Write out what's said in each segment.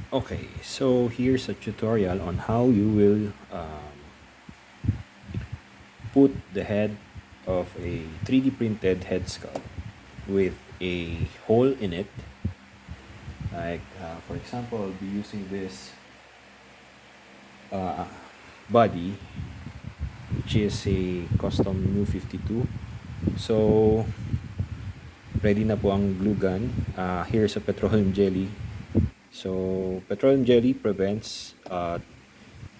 Okay, so here's a tutorial on how you will put the head of a 3D printed head skull with a hole in it. Like, for example, I'll be using this uh, body, which is a custom new 52. So, ready na po ang glue gun. Here's a petroleum jelly. So, petroleum jelly prevents the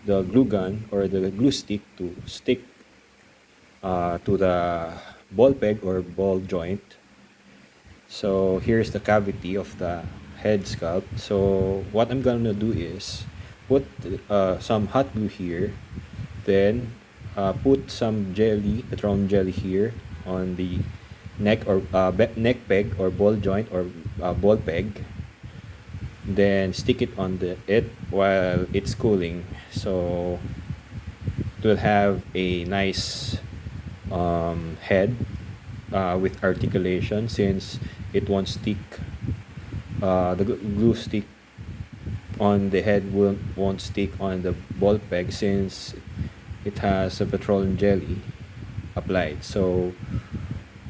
glue gun or the glue stick to stick to the ball peg or ball joint. So here's the cavity of the head sculpt. So what I'm gonna do is put some hot glue here, then put some jelly, petroleum jelly here on the neck or neck peg or ball joint or ball peg. Then stick it on it while it's cooling. So it will have a nice head with articulation, since it won't stick, the glue stick on the head won't stick on the ball peg, since it has a petroleum jelly applied. So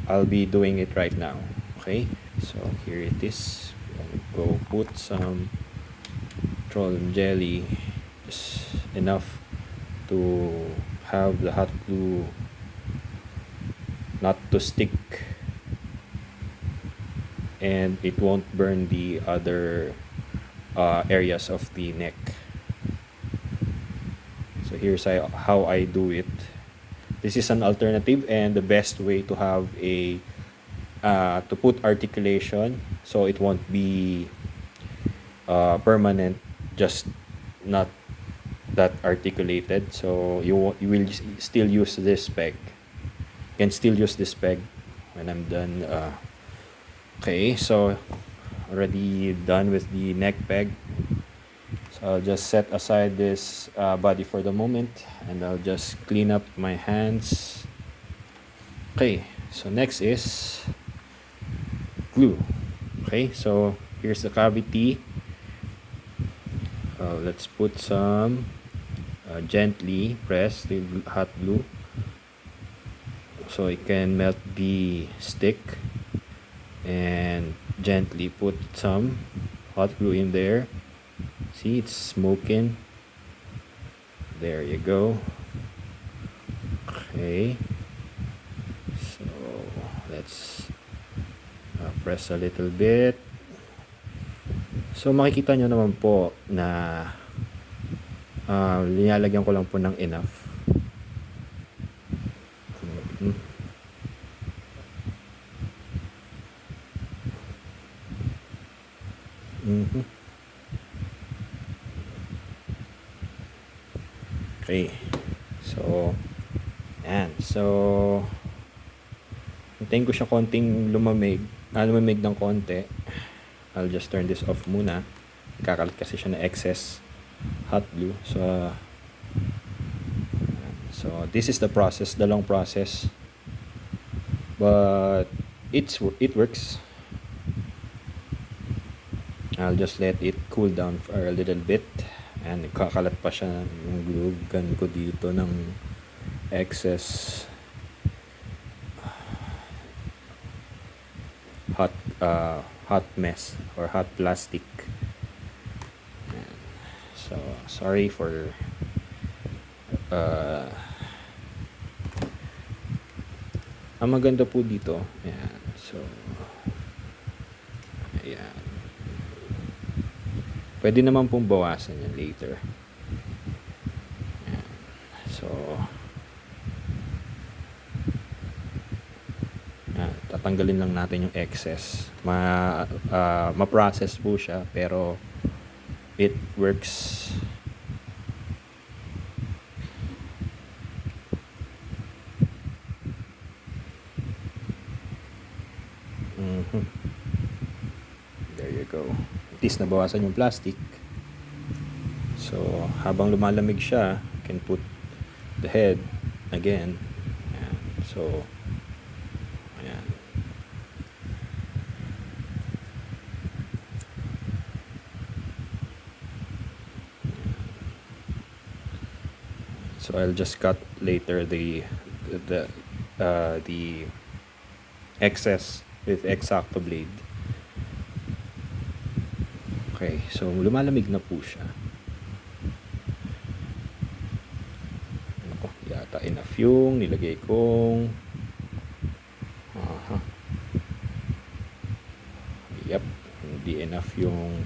I'll be doing it right now. Okay, so here it is. I'll go put some petroleum jelly, just enough to have the hot glue not to stick, and it won't burn the other areas of the neck. So here's how I do it. This is an alternative and the best way to have a to put articulation, so it won't be permanent, just not that articulated. So you will still use this peg. You can still use this peg when I'm done. Okay, so already done with the neck peg. So I'll just set aside this body for the moment, and I'll just clean up my hands. Okay, so next is glue. Okay, so here's the cavity. Let's put some gently press the hot glue so it can melt the stick, and gently put some hot glue in there. See, it's smoking. There you go. Okay, so let's press a little bit. So makikita nyo naman po na linalagyan ko lang po ng enough. Okay, so yan. So hintayin ko siya konting lumamig ng konti. I'll just turn this off muna. Kakalat kasi siya na excess hot glue. So this is the process, the long process, but it works. I'll just let it cool down for a little bit, and kakalat pa siya yung glue gun ko dito ng excess hot mess or hot plastic. So sorry for ang maganda po dito, ayan, so ayan, pwede naman pong bawasan yan later. Ayan. So tatanggalin lang natin yung excess. Ma-process po siya, pero it works. There you go. At least nabawasan yung plastic. So habang lumalamig siya, you can put the head again. Ayan. So ayan. So I'll just cut later the the excess with X-Acto blade. Okay, so lumalamig na po siya. Ako, yata enough yung nilagay kong Yep, hindi enough yung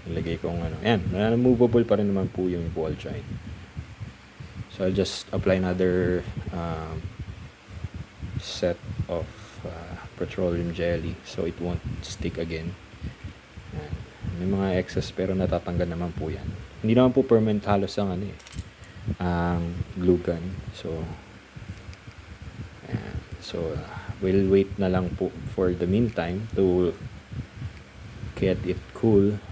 nilagay kong ano. Ayan, movable pa rin naman po yung ball joint. So I'll just apply another set of petroleum jelly so it won't stick again. Ayan. May mga excess pero natatanggal naman po yan. Hindi naman po permanent halos ang ang glue gun. So ayan. So we'll wait na lang po for the meantime to get it cool.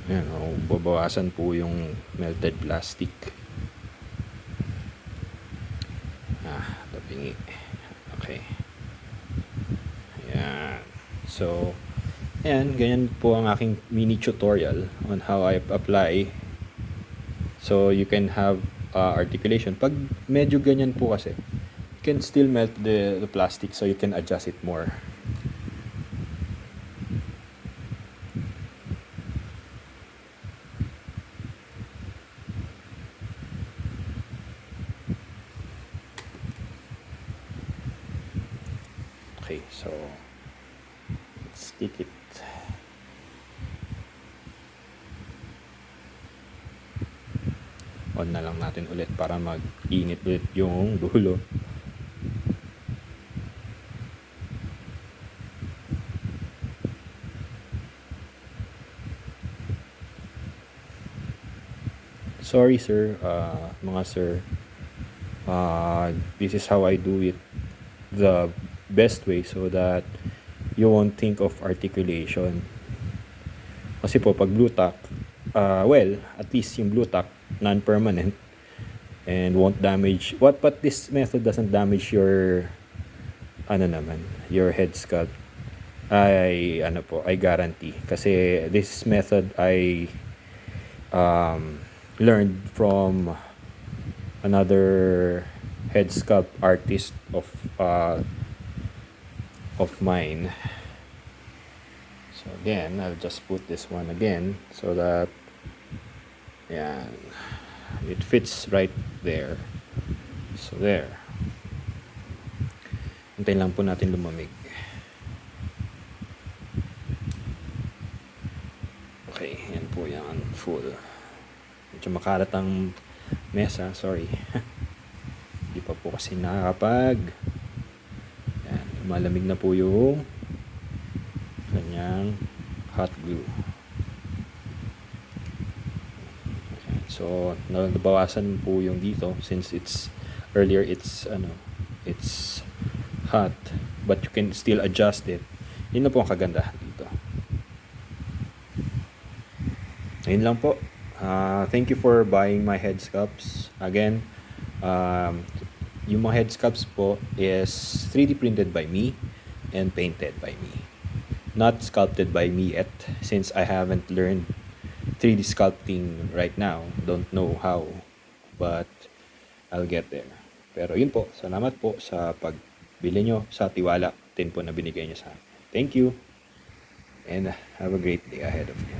Ayan, babawasan po yung melted plastic. Tapingi. Okay. Ayan. So, ayan, ganyan po ang aking mini tutorial on how I apply. So, you can have articulation. Pag medyo ganyan po kasi, you can still melt the plastic so you can adjust it more. Okay, so let's stick it. On na lang natin ulit para mag-init ulit yung dulo. Sorry sir, mga sir. This is how I do it the best way so that you won't think of articulation. Kasi po pag blue tack, well, at least yung blue tack non-permanent and won't damage but this method doesn't damage your your head sculpt. I guarantee kasi this method I learned from another head sculpt artist of mine. So again, I'll just put this one again so that it fits right there. So there. Hintayin lang po natin lumamig. Okay, yan po yan full. Medyo makalat ang mesa, sorry. Hindi pa po kasi nakakapag. Yan, malamig na po yung kanyang hot glue. Ayan, so nabawasan po yung dito since it's earlier it's hot but you can still adjust it. Yun na po ang kagandahan dito. Ayun lang po. Thank you for buying my head sculpts. Again, yung mga head sculpts po is 3D printed by me and painted by me. Not sculpted by me yet since I haven't learned 3D sculpting right now. Don't know how, but I'll get there. Pero yun po, salamat po sa pagbili nyo, sa tiwala din po na binigay nyo sa akin. Thank you, and have a great day ahead of you.